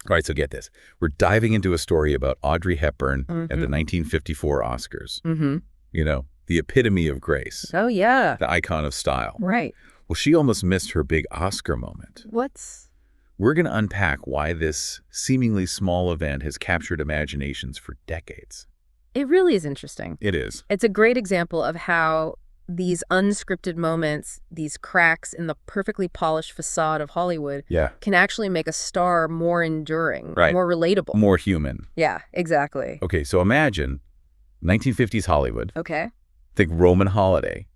All right, so get this. We're diving into a story about Audrey Hepburn at the 1954 Oscars. You know, the epitome of grace. Oh, yeah. The icon of style. Right. Well, she almost missed her big Oscar moment. We're going to unpack why this seemingly small event has captured imaginations for decades. It really is interesting. It is. It's a great example of how these unscripted moments, these cracks in the perfectly polished facade of Hollywood, can actually make a star more enduring, more relatable. More human. Yeah, exactly. Okay, so imagine 1950s Hollywood. Okay. Think Roman Holiday,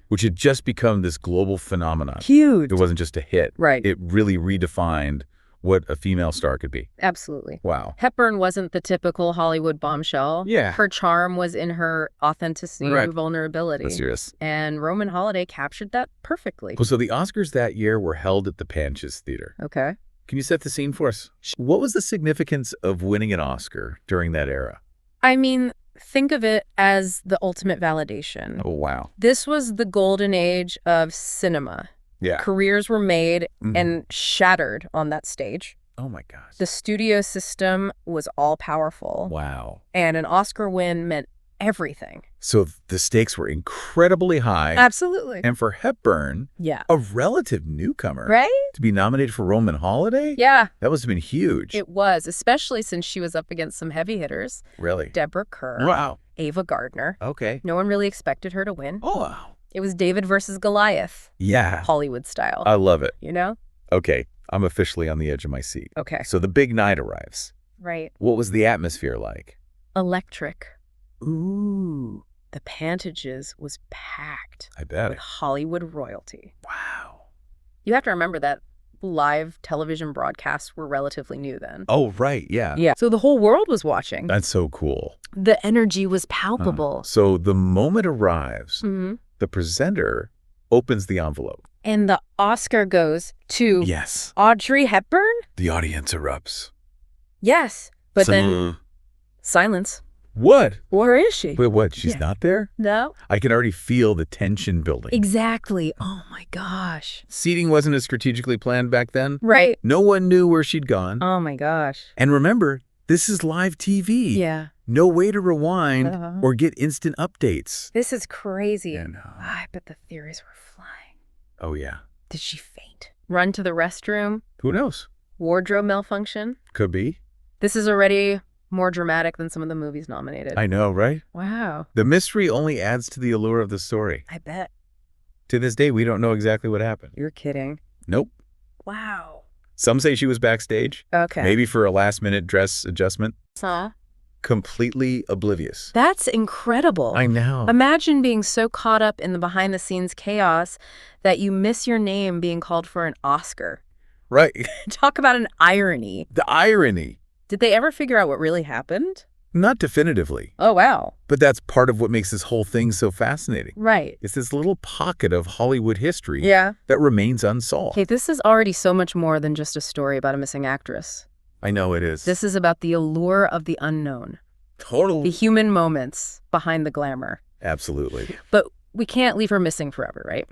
which had just become this global phenomenon. Huge. It wasn't just a hit. Right. It really redefined what a female star could be. Absolutely. Wow. Hepburn wasn't the typical Hollywood bombshell. Yeah. Her charm was in her authenticity and vulnerability. That's serious. And Roman Holiday captured that perfectly. Well, so the Oscars that year were held at the Panches Theater. Okay. Can you set the scene for us? What was the significance of winning an Oscar during that era? I mean, think of it as the ultimate validation. Oh, wow. This was the golden age of cinema. Yeah. Careers were made and shattered on that stage. Oh, my gosh. The studio system was all-powerful. Wow. And an Oscar win meant everything. So the stakes were incredibly high. Absolutely. And for Hepburn, a relative newcomer, to be nominated for Roman Holiday? Yeah. That must have been huge. It was, especially since she was up against some heavy hitters. Really? Deborah Kerr. Wow. Ava Gardner. Okay. No one really expected her to win. Oh, wow. It was David versus Goliath. Yeah. Hollywood style. I love it. You know? Okay. I'm officially on the edge of my seat. Okay. So the big night arrives. Right. What was the atmosphere like? Electric. Ooh. The Pantages was packed. I bet. With Hollywood royalty. Wow. You have to remember that live television broadcasts were relatively new then. Oh, right. Yeah. Yeah. So the whole world was watching. That's so cool. The energy was palpable. So the moment arrives, the presenter opens the envelope. And the Oscar goes to Yes. Audrey Hepburn? The audience erupts. Yes. But then silence. What? Where is she? Wait, what? She's not there? No. I can already feel the tension building. Exactly. Oh, my gosh. Seating wasn't as strategically planned back then. Right. No one knew where she'd gone. Oh, my gosh. And remember, this is live TV. Yeah. No way to rewind or get instant updates. This is crazy. Yeah, no. I bet the theories were flying. Oh, yeah. Did she faint? Run to the restroom? Who knows? Wardrobe malfunction? Could be. This is already more dramatic than some of the movies nominated. I know, right? Wow. The mystery only adds to the allure of the story. I bet. To this day, we don't know exactly what happened. You're kidding. Nope. Wow. Some say she was backstage. Okay. Maybe for a last-minute dress adjustment. Huh? Completely oblivious. That's incredible. I know. Imagine being so caught up in the behind-the-scenes chaos that you miss your name being called for an Oscar. Right. Talk about an irony. The irony. Did they ever figure out what really happened? Not definitively. Oh, wow. But that's part of what makes this whole thing so fascinating. Right. It's this little pocket of Hollywood history that remains unsolved. Okay, this is already so much more than just a story about a missing actress. I know it is. This is about the allure of the unknown. Totally. The human moments behind the glamour. Absolutely. But we can't leave her missing forever, right?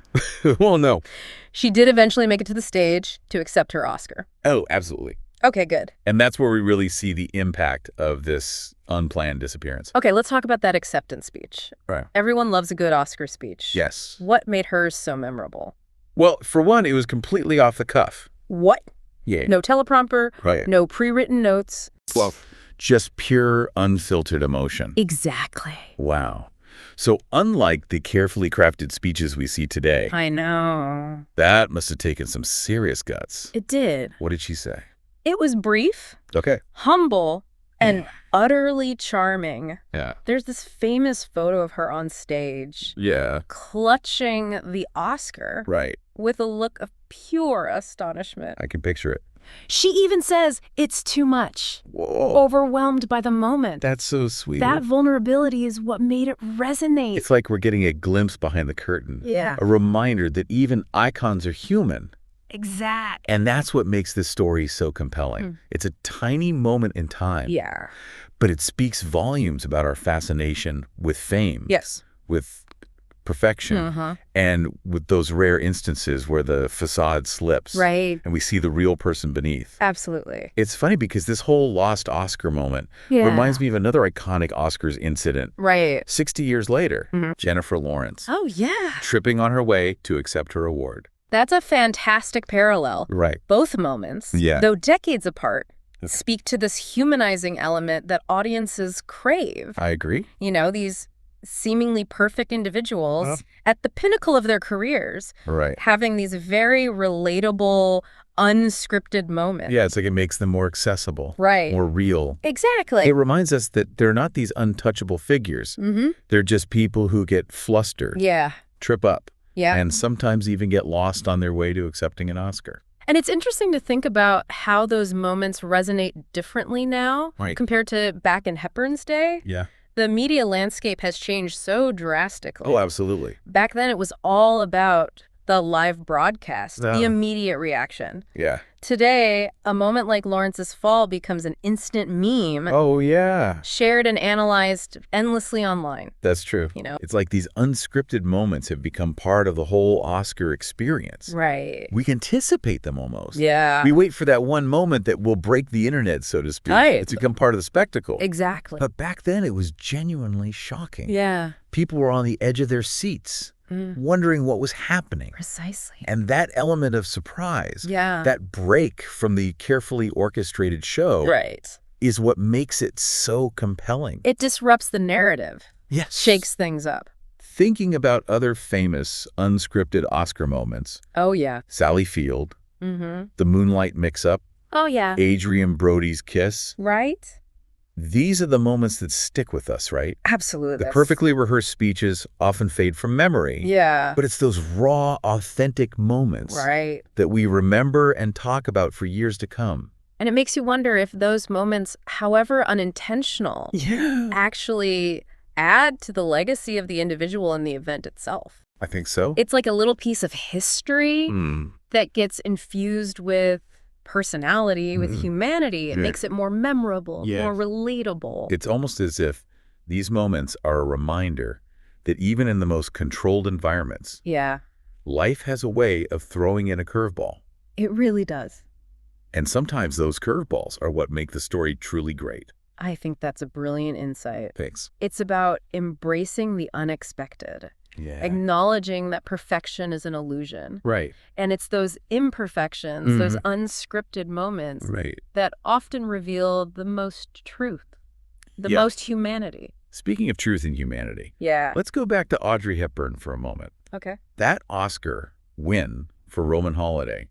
Well, no. She did eventually make it to the stage to accept her Oscar. Oh, absolutely. Okay, good. And that's where we really see the impact of this unplanned disappearance. Okay, let's talk about that acceptance speech. Right. Everyone loves a good Oscar speech. Yes. What made hers so memorable? Well, for one, it was completely off the cuff. What? Yeah. No teleprompter, no pre-written notes. Well, just pure, unfiltered emotion. Exactly. Wow. So unlike the carefully crafted speeches we see today, I know. that must have taken some serious guts. It did. What did she say? It was brief, Okay. humble, and utterly charming. Yeah. There's this famous photo of her on stage. Yeah. Clutching the Oscar. Right. With a look of pure astonishment. I can picture it. She even says it's too much. Whoa. Overwhelmed by the moment. That's so sweet. That vulnerability is what made it resonate. It's like we're getting a glimpse behind the curtain. Yeah. A reminder that even icons are human. Exact. And that's what makes this story so compelling. It's a tiny moment in time. Yeah. But it speaks volumes about our fascination with fame. Yes. With perfection, and with those rare instances where the facade slips, right, and we see the real person beneath. Absolutely. It's funny because this whole lost Oscar moment reminds me of another iconic Oscars incident. Right. 60 years later, Jennifer Lawrence. Oh, yeah. Tripping on her way to accept her award. That's a fantastic parallel. Right. Both moments, though decades apart, speak to this humanizing element that audiences crave. I agree. You know, these seemingly perfect individuals at the pinnacle of their careers, having these very relatable, unscripted moments. Yeah, it's like it makes them more accessible, more real. Exactly. It reminds us that they're not these untouchable figures. They're just people who get flustered, trip up, and sometimes even get lost on their way to accepting an Oscar. And it's interesting to think about how those moments resonate differently now compared to back in Hepburn's day. Yeah. The media landscape has changed so drastically. Oh, absolutely. Back then, it was all about the live broadcast, the immediate reaction. Yeah. Today, a moment like Lawrence's fall becomes an instant meme. Oh, yeah. Shared and analyzed endlessly online. That's true. You know? It's like these unscripted moments have become part of the whole Oscar experience. Right. We anticipate them almost. Yeah. We wait for that one moment that will break the internet, so to speak. Right. It's become part of the spectacle. Exactly. But back then, it was genuinely shocking. Yeah. People were on the edge of their seats, wondering what was happening. Precisely. And that element of surprise, that break from the carefully orchestrated show, is what makes it so compelling. It disrupts the narrative. Yes. Shakes things up. Thinking about other famous unscripted Oscar moments. Oh, yeah. Sally Field, the Moonlight Mix-Up. Oh, yeah. Adrian Brody's kiss. Right? These are the moments that stick with us, right? Absolutely. The perfectly rehearsed speeches often fade from memory. Yeah. But it's those raw, authentic moments that we remember and talk about for years to come. And it makes you wonder if those moments, however unintentional, actually add to the legacy of the individual and the event itself. I think so. It's like a little piece of history that gets infused with personality, with humanity. It makes it more memorable, more relatable. It's almost as if these moments are a reminder that even in the most controlled environments, life has a way of throwing in a curveball. It really does. And sometimes those curveballs are what make the story truly great. I think that's a brilliant insight. Thanks. It's about embracing the unexpected. Acknowledging that perfection is an illusion. Right. And it's those imperfections, those unscripted moments that often reveal the most truth, the most humanity. Speaking of truth and humanity, Yeah. let's go back to Audrey Hepburn for a moment. Okay. That Oscar win for Roman Holiday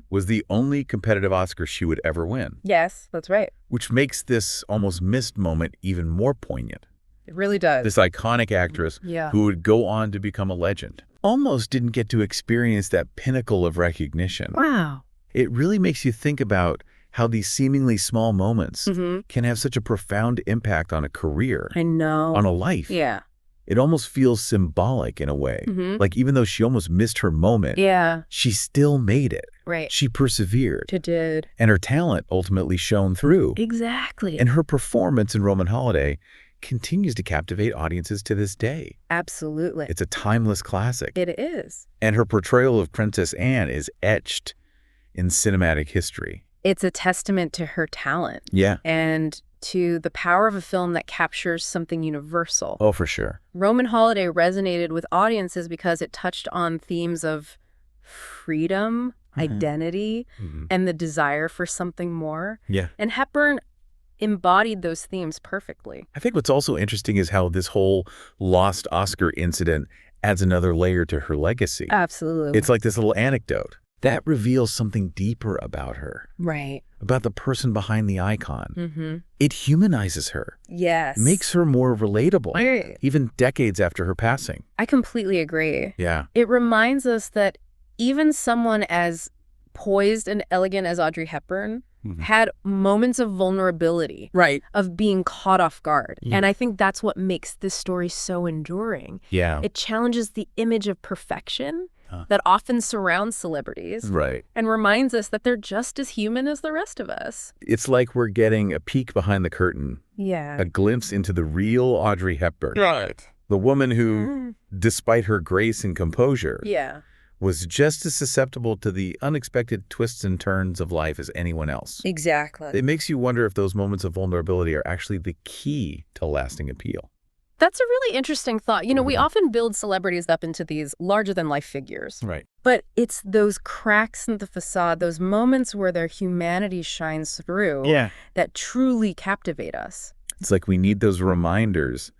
was the only competitive Oscar she would ever win. Yes, that's right. Which makes this almost missed moment even more poignant. It really does. This iconic actress who would go on to become a legend almost didn't get to experience that pinnacle of recognition. Wow. It really makes you think about how these seemingly small moments can have such a profound impact on a career. I know. On a life. Yeah. It almost feels symbolic in a way. Like even though she almost missed her moment, she still made it. Right. She persevered. She did. And her talent ultimately shone through. Exactly. And her performance in Roman Holiday continues to captivate audiences to this day. Absolutely. It's a timeless classic. It is. And her portrayal of Princess Anne is etched in cinematic history. It's a testament to her talent. Yeah. And to the power of a film that captures something universal. Oh, for sure. Roman Holiday resonated with audiences because it touched on themes of freedom, identity, and the desire for something more. Yeah. And Hepburn embodied those themes perfectly. I think what's also interesting is how this whole lost Oscar incident adds another layer to her legacy. Absolutely. It's like this little anecdote that reveals something deeper about her. Right. About the person behind the icon. It humanizes her. Yes. Makes her more relatable, Right. even decades after her passing. I completely agree. Yeah. It reminds us that even someone as poised and elegant as Audrey Hepburn had moments of vulnerability, of being caught off guard. And I think that's what makes this story so enduring. Yeah. It challenges the image of perfection that often surrounds celebrities. Right. And reminds us that they're just as human as the rest of us. It's like we're getting a peek behind the curtain. Yeah. A glimpse into the real Audrey Hepburn. Right. The woman who, despite her grace and composure, was just as susceptible to the unexpected twists and turns of life as anyone else. Exactly. It makes you wonder if those moments of vulnerability are actually the key to lasting appeal. That's a really interesting thought. You know, we often build celebrities up into these larger-than-life figures. Right. But it's those cracks in the facade, those moments where their humanity shines through that truly captivate us. It's like we need those reminders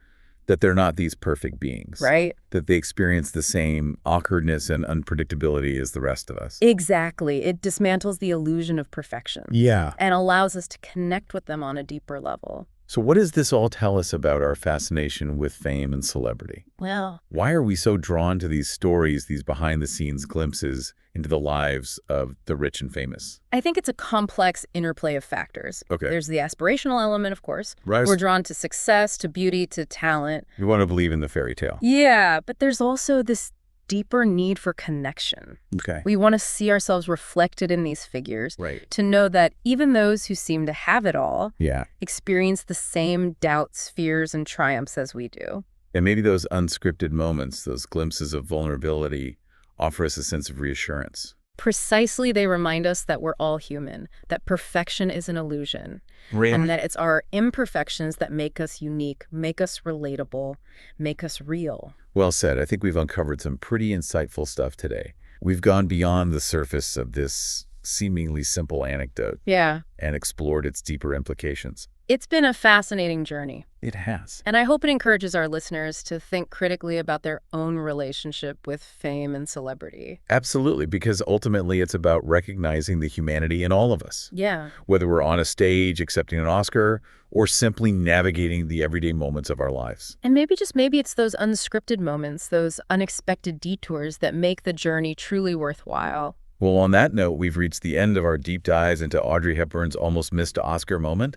that they're not these perfect beings. Right. That they experience the same awkwardness and unpredictability as the rest of us. Exactly. It dismantles the illusion of perfection. Yeah. And allows us to connect with them on a deeper level. So what does this all tell us about our fascination with fame and celebrity? Well, why are we so drawn to these stories, these behind-the-scenes glimpses into the lives of the rich and famous? I think it's a complex interplay of factors. Okay. There's the aspirational element, of course. Right. We're drawn to success, to beauty, to talent. We want to believe in the fairy tale. Yeah, but there's also this deeper need for connection. Okay. We want to see ourselves reflected in these figures. Right. To know that even those who seem to have it all experience the same doubts, fears, and triumphs as we do. And maybe those unscripted moments, those glimpses of vulnerability, offer us a sense of reassurance. Precisely, they remind us that we're all human, that perfection is an illusion, and that it's our imperfections that make us unique, make us relatable, make us real. Well said. I think we've uncovered some pretty insightful stuff today. We've gone beyond the surface of this seemingly simple anecdote and explored its deeper implications. It's been a fascinating journey. It has. And I hope it encourages our listeners to think critically about their own relationship with fame and celebrity. Absolutely, because ultimately it's about recognizing the humanity in all of us. Yeah. Whether we're on a stage accepting an Oscar or simply navigating the everyday moments of our lives. And maybe it's those unscripted moments, those unexpected detours that make the journey truly worthwhile. Well, on that note, we've reached the end of our deep dives into Audrey Hepburn's almost missed Oscar moment.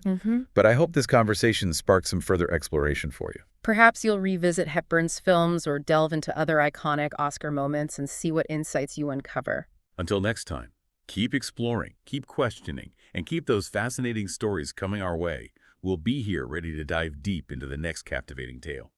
But I hope this conversation sparked some further exploration for you. Perhaps you'll revisit Hepburn's films or delve into other iconic Oscar moments and see what insights you uncover. Until next time, keep exploring, keep questioning, and keep those fascinating stories coming our way. We'll be here ready to dive deep into the next captivating tale.